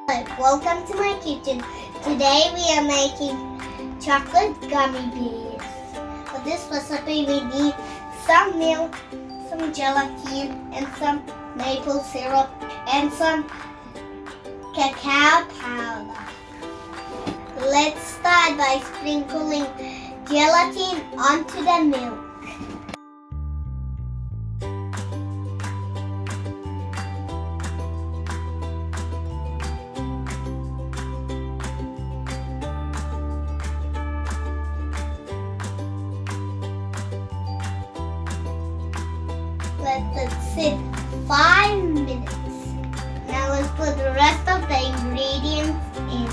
Welcome to my kitchen. Today we are making chocolate gummy bears. For this recipe we need some milk, some gelatin, and some maple syrup, and some cacao powder. Let's start by sprinkling gelatin onto the milk. Let it sit 5 minutes. Now let's put the rest of the ingredients in.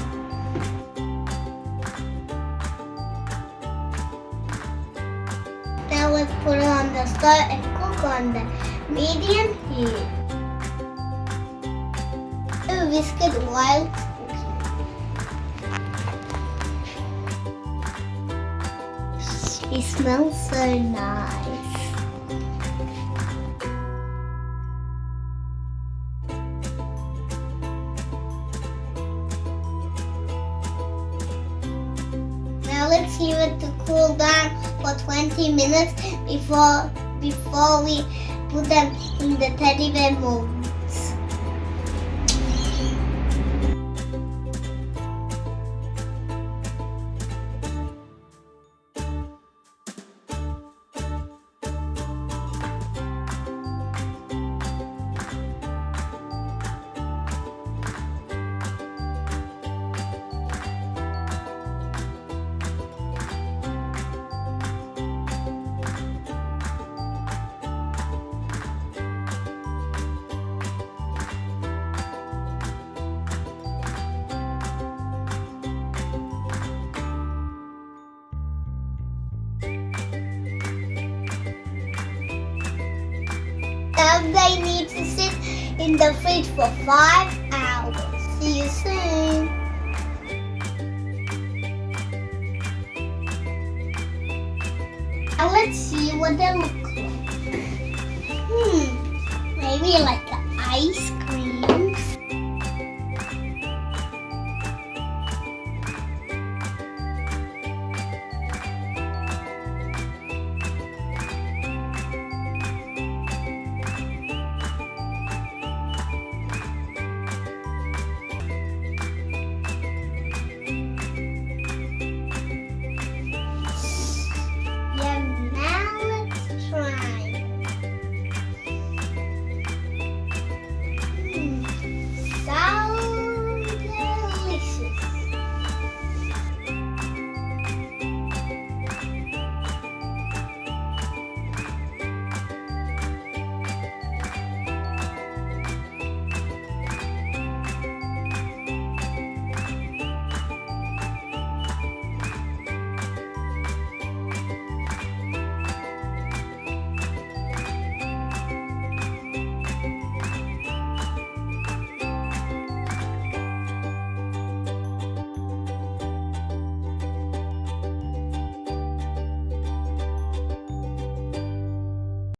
Now let's put it on the stove and cook on the medium heat. Whisk it while cooking. It smells so nice. Now let's leave it to cool down for 20 minutes before we put them in the teddy bear molds. Now they need to sit in the fridge for 5 hours. See you soon. Now let's see what they look like. Maybe like an ice cream.